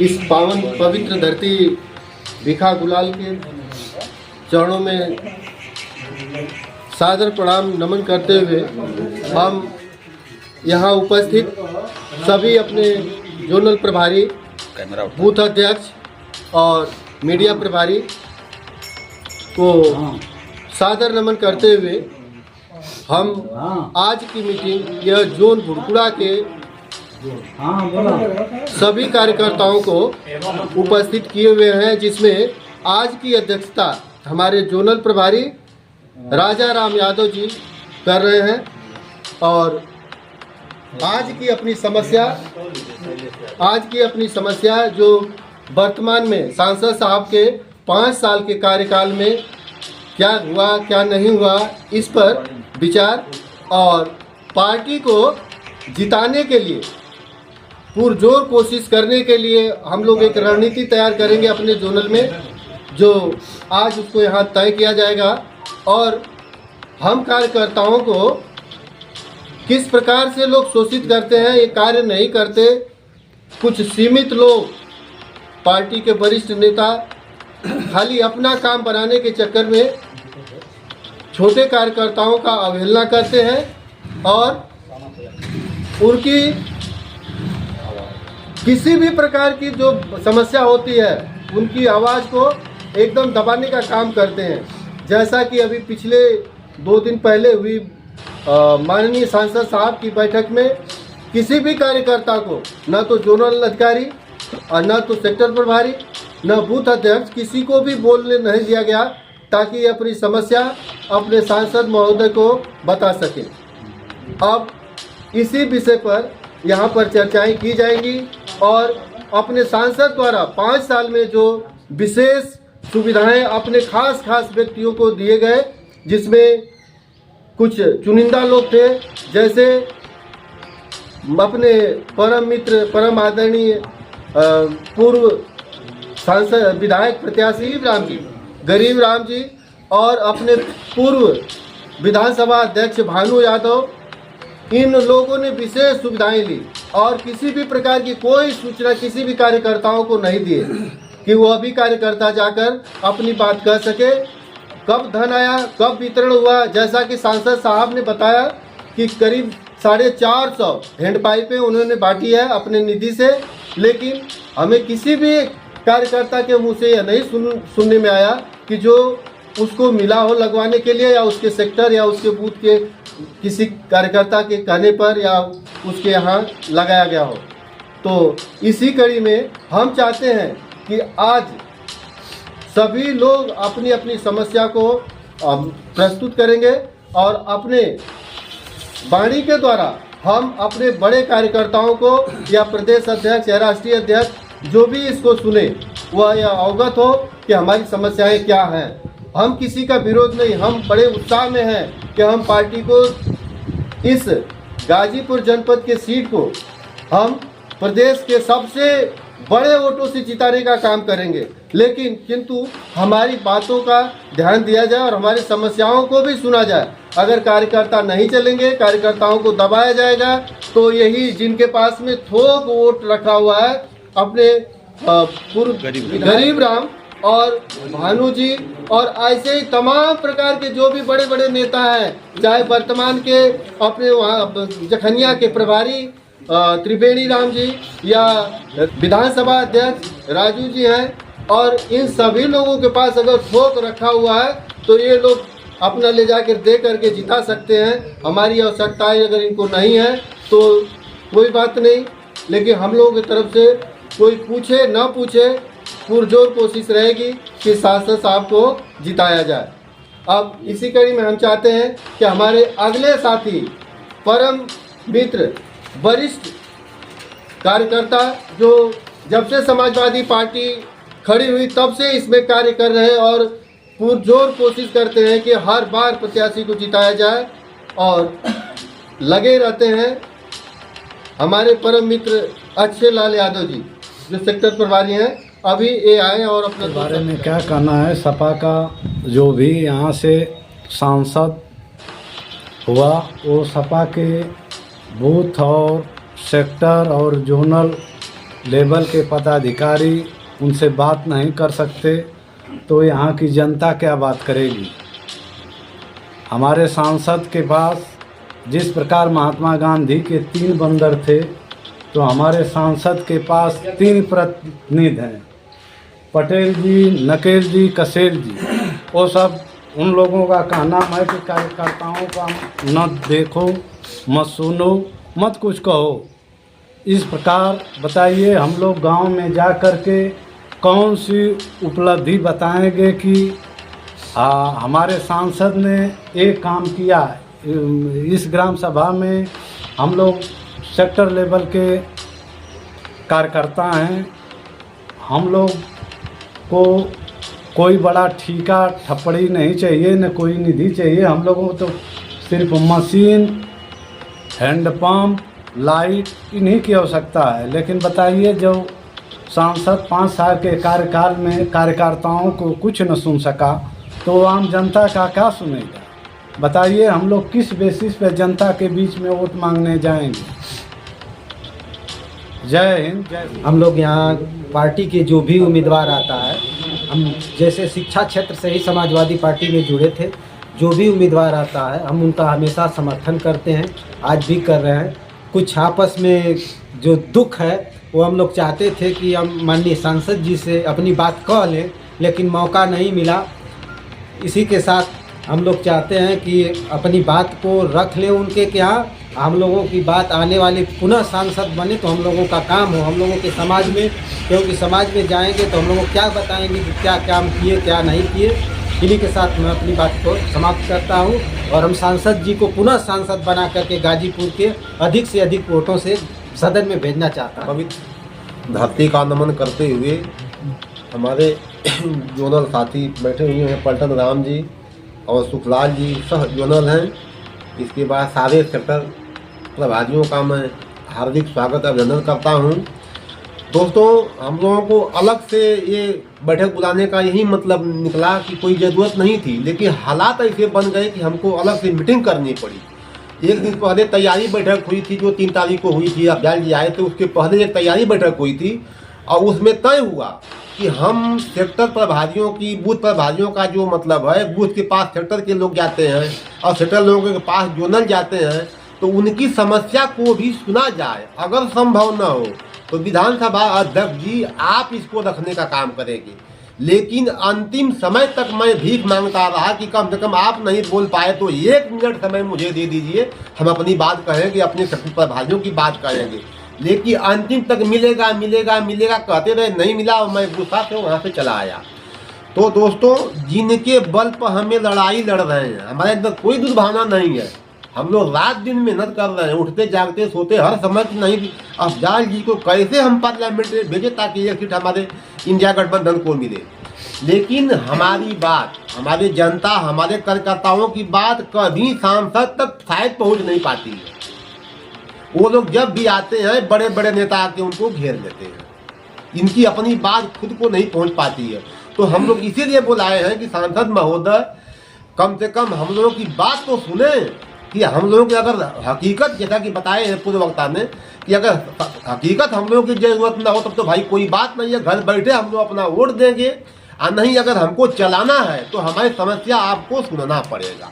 इस पावन पवित्र धरती भिखा गुलाल के चरणों में सादर प्रणाम नमन करते हुए हम यहाँ उपस्थित सभी अपने जोनल प्रभारी, बूथ अध्यक्ष और मीडिया प्रभारी को सादर नमन करते हुए हम आज की मीटिंग यह जोन भुड़कुड़ा के सभी कार्यकर्ताओं को उपस्थित किए हुए हैं, जिसमें आज की अध्यक्षता हमारे जोनल प्रभारी राजा राम यादव जी कर रहे हैं। और आज की अपनी समस्या जो वर्तमान में सांसद साहब के 5 साल के कार्यकाल में क्या हुआ क्या नहीं हुआ, इस पर विचार और पार्टी को जिताने के लिए पुरजोर कोशिश करने के लिए हम लोग एक रणनीति तैयार करेंगे अपने जोनल में, जो आज उसको यहाँ तय किया जाएगा। और हम कार्यकर्ताओं को किस प्रकार से लोग शोषित करते हैं, ये कार्य नहीं करते। कुछ सीमित लोग, पार्टी के वरिष्ठ नेता खाली अपना काम बनाने के चक्कर में छोटे कार्यकर्ताओं का अवहेलना करते हैं और उनकी किसी भी प्रकार की जो समस्या होती है उनकी आवाज़ को एकदम दबाने का काम करते हैं। जैसा कि अभी पिछले 2 दिन पहले हुई माननीय सांसद साहब की बैठक में किसी भी कार्यकर्ता को, न तो जोनल अधिकारी और न तो सेक्टर प्रभारी, न बूथ अध्यक्ष, किसी को भी बोलने नहीं दिया गया ताकि अपनी समस्या अपने सांसद महोदय को बता सके। अब इसी विषय पर यहाँ पर चर्चाएं की जाएंगी और अपने सांसद द्वारा 5 साल में जो विशेष सुविधाएं अपने खास व्यक्तियों को दिए गए, जिसमें कुछ चुनिंदा लोग थे, जैसे अपने परम मित्र, परम आदरणीय पूर्व सांसद विधायक प्रत्याशी गरीब राम जी और अपने पूर्व विधानसभा अध्यक्ष भानु यादव, इन लोगों ने विशेष सुविधाएं ली और किसी भी प्रकार की कोई सूचना किसी भी कार्यकर्ताओं को नहीं दिए कि वह भी कार्यकर्ता जाकर अपनी बात कह सके। कब धन आया, कब वितरण हुआ, जैसा कि सांसद साहब ने बताया कि करीब 450 हैंडपाइपें उन्होंने बांटी है अपने निधि से, लेकिन हमें किसी भी कार्यकर्ता के मुंह से यह नहीं सुनने में आया कि जो उसको मिला हो लगवाने के लिए, या उसके सेक्टर या उसके बूथ के किसी कार्यकर्ता के कहने पर या उसके यहाँ लगाया गया हो। तो इसी कड़ी में हम चाहते हैं कि आज सभी लोग अपनी अपनी समस्या को प्रस्तुत करेंगे और अपने वाणी के द्वारा हम अपने बड़े कार्यकर्ताओं को या प्रदेश अध्यक्ष या राष्ट्रीय अध्यक्ष जो भी इसको सुने वह यह अवगत हो कि हमारी समस्याएं क्या हैं। हम किसी का विरोध नहीं, हम बड़े उत्साह में हैं कि हम पार्टी को इस गाजीपुर जनपद के सीट को हम प्रदेश के सबसे बड़े वोटों से जिताने का काम करेंगे, लेकिन किंतु हमारी बातों का ध्यान दिया जाए और हमारी समस्याओं को भी सुना जाए। अगर कार्यकर्ता नहीं चलेंगे, कार्यकर्ताओं को दबाया जाएगा, तो यही जिनके पास में थोक वोट रखा हुआ है अपने पूर्व गरीब राम और भानु जी और ऐसे ही तमाम प्रकार के जो भी बड़े बड़े नेता हैं, चाहे वर्तमान के अपने वहाँ जखनिया के प्रभारी त्रिवेणी राम जी या विधानसभा अध्यक्ष राजू जी हैं, और इन सभी लोगों के पास अगर थोक रखा हुआ है तो ये लोग अपना ले जाकर दे करके जिता सकते हैं। हमारी आवश्यकताएं अगर इनको नहीं है तो कोई बात नहीं, लेकिन हम लोगों की तरफ से कोई पूछे ना पूछे पुरजोर कोशिश रहेगी कि सांसद साहब को जिताया जाए। अब इसी कड़ी में हम चाहते हैं कि हमारे अगले साथी, परम मित्र, वरिष्ठ कार्यकर्ता जो जब से समाजवादी पार्टी खड़ी हुई तब से इसमें कार्य कर रहे हैं और पुरजोर कोशिश करते हैं कि हर बार प्रत्याशी को जिताया जाए और लगे रहते हैं, हमारे परम मित्र अक्षय लाल यादव जी जो सेक्टर प्रभारी हैं, अभी ये आए और अपने बारे में क्या कहना है। सपा का जो भी यहाँ से सांसद हुआ वो सपा के बूथ और सेक्टर और जोनल लेवल के पदाधिकारी उनसे बात नहीं कर सकते तो यहाँ की जनता क्या बात करेगी। हमारे सांसद के पास जिस प्रकार महात्मा गांधी के 3 बंदर थे, तो हमारे सांसद के पास 3 प्रतिनिधि हैं, पटेल जी, नकेल जी, कसेल जी। वो सब उन लोगों का कहना है कि कार्यकर्ताओं का न देखो, मत सुनो, मत कुछ कहो। इस प्रकार बताइए, हम लोग गांव में जा कर के कौन सी उपलब्धि बताएंगे कि हमारे सांसद ने एक काम किया। इस ग्राम सभा में हम लोग सेक्टर लेवल के कार्यकर्ता हैं, हम लोग को कोई बड़ा ठीका ठप्पड़ी नहीं चाहिए, न कोई निधि चाहिए। हम लोगों को तो सिर्फ मशीन, हैंडपम्प, लाइट इन्हीं की आवश्यकता है। लेकिन बताइए, जो सांसद 5 साल के कार्यकाल में कार्यकर्ताओं को कुछ न सुन सका, तो आम जनता का क्या सुनेगा। बताइए, हम लोग किस बेसिस पे जनता के बीच में वोट मांगने जाएंगे। जय हिंद, जय हिंद। हम लोग यहाँ पार्टी के जो भी उम्मीदवार आता है, हम जैसे शिक्षा क्षेत्र से ही समाजवादी पार्टी में जुड़े थे, जो भी उम्मीदवार आता है हम उनका हमेशा समर्थन करते हैं, आज भी कर रहे हैं। कुछ आपस में जो दुख है वो हम लोग चाहते थे कि हम माननीय सांसद जी से अपनी बात कह लें, लेकिन मौका नहीं मिला। इसी के साथ हम लोग चाहते हैं कि अपनी बात को रख लें उनके यहाँ, हम लोगों की बात आने वाले पुनः सांसद बने तो हम लोगों का काम हो, हम लोगों के समाज में, क्योंकि समाज में जाएंगे तो हम लोगों को क्या बताएंगे कि क्या काम किए क्या नहीं किए। इन्हीं के साथ मैं अपनी बात को समाप्त करता हूं और हम सांसद जी को पुनः सांसद बना करके गाजीपुर के अधिक से अधिक वोटों से सदन में भेजना चाहता हूँ। पवित्र धरती का नमन करते हुए हमारे जोनल साथी बैठे हुए हैं, पलटन राम जी और सुखलाल जी सह जोनल हैं। इसके बाद सारे सेक्टर प्रभारियों का मैं हार्दिक स्वागत अभिनंदन करता हूं। दोस्तों, हम लोगों को अलग से ये बैठक बुलाने का यही मतलब निकला कि कोई ज़रूरत नहीं थी, लेकिन हालात ऐसे बन गए कि हमको अलग से मीटिंग करनी पड़ी। एक दिन पहले तैयारी बैठक हुई थी जो 3 तारीख को हुई थी, अफजाल जी आए थे, उसके पहले एक तैयारी बैठक हुई थी और उसमें तय हुआ कि हम सेक्टर प्रभारियों की, बूथ प्रभारियों का जो मतलब है, बूथ के पास सेक्टर के लोग जाते हैं और सेक्टर लोगों के पास जोनल जाते हैं, तो उनकी समस्या को भी सुना जाए। अगर संभव न हो तो विधानसभा अध्यक्ष जी आप इसको रखने का काम करेंगे। लेकिन अंतिम समय तक मैं भीख मांगता रहा कि कम से कम आप नहीं बोल पाए तो 1 मिनट समय मुझे दे दीजिए, हम अपनी बात कहेंगे, अपने सेक्टर प्रभारियों की बात कहेंगे। लेकिन अंतिम तक मिलेगा मिलेगा मिलेगा कहते रहे, नहीं मिला और मैं गुस्सा से वहाँ से चला आया। तो दोस्तों, जिनके बल पर हमें लड़ाई लड़ रहे हैं, हमारे अंदर कोई दुर्भावना नहीं है, हम लोग रात दिन मेहनत कर रहे हैं, उठते जागते सोते हर समय की नहीं। अफजाल जी को कैसे हम पार्लियामेंट में भेजे ताकि 1 सीट हमारे इंडिया गठबंधन को मिले। लेकिन हमारी बात, हमारी जनता, हमारे कार्यकर्ताओं की बात कभी सांसद तक शायद पहुंच नहीं पाती है। वो लोग जब भी आते हैं बड़े बड़े नेता आके उनको घेर लेते हैं, इनकी अपनी बात खुद को नहीं पहुंच पाती है। तो हम लोग इसीलिए बुलाए हैं कि सांसद महोदय कम से कम हम लोगों की बात तो सुने कि हम लोगों की अगर हकीकत, जैसा कि बताए हैं पूर्व वक्ता ने, कि अगर हकीकत हम लोगों की जरूरत ना हो तब तो भाई कोई बात नहीं है, घर बैठे हम लोग अपना वोट देंगे। और नहीं, अगर हमको चलाना है तो हमारी समस्या आपको सुनना पड़ेगा।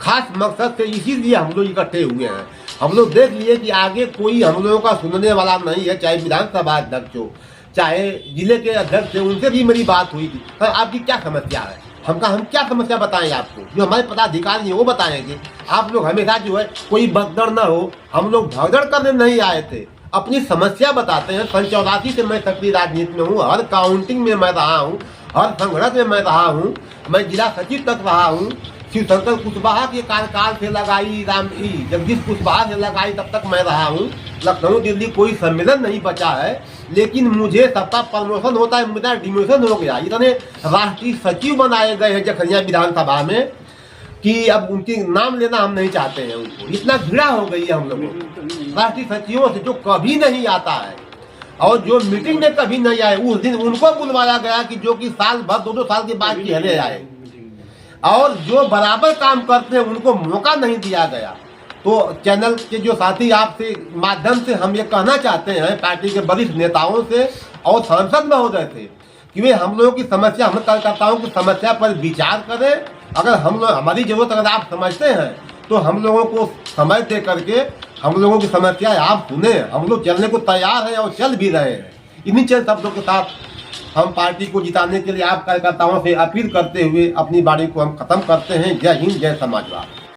खास मकसद से इसीलिए हम लोग इकट्ठे हुए हैं। हम लोग देख लिए कि आगे कोई हम लोगों का सुनने वाला नहीं है, चाहे विधानसभा अध्यक्ष हो, चाहे जिले के अध्यक्ष थे, उनसे भी मेरी बात हुई थी। आपकी क्या समस्या है, हम क्या समस्या बताएं आपको, जो हमारे पदाधिकारी हैं वो बताएंगे। आप लोग हमेशा जो है कोई भगदड़ ना हो, हम लोग भगदड़ करने नहीं आए थे, अपनी समस्या बताते हैं। 84 से मैं सक्रिय राजनीति में हूँ, हर काउंटिंग में मैं रहा हूँ, हर संगठन में मैं रहा हूँ, मैं जिला सचिव तक रहा हूँ। शिवशंकर कुशवाहा के कार्यकाल से लगाई, जगदीश कुशवाहा से लगाई, तब तक मैं रहा हूँ। लखनऊ दिल्ली कोई सम्मेलन नहीं बचा है, लेकिन मुझे सबका प्रमोशन होता है, मेरा डिमोशन हो गया। इतने राष्ट्रीय सचिव बनाए गए हैं जखनिया विधानसभा में कि अब उनके नाम लेना हम नहीं चाहते हैं। उनको इतना घृणा हो गई है हम लोगों को राष्ट्रीय सचिवों से, जो कभी नहीं आता है और जो मीटिंग में कभी नहीं आए। उस दिन उनको बुलवाया गया कि जो कि साल भर 2-2 साल के बाद चेहरे आए, और जो बराबर काम करते हैं उनको मौका नहीं दिया गया। तो चैनल के जो साथी आपसे माध्यम से हम ये कहना चाहते हैं पार्टी के वरिष्ठ नेताओं से और सांसद महोदय से कि वे हम लोगों की समस्या, हम कार्यकर्ताओं की समस्या पर विचार करें। अगर हम लोग हमारी जरूरत अगर आप समझते हैं तो हम लोगों को समय दे करके हम लोगों की समस्या आप सुने। हम लोग चलने को तैयार हैं और चल भी रहे हैं। इन्हीं चंद शब्दों के साथ हम पार्टी को जिताने के लिए आप कार्यकर्ताओं से अपील करते हुए अपनी बारी को हम खत्म करते हैं। जय हिंद, जय समाजवाद।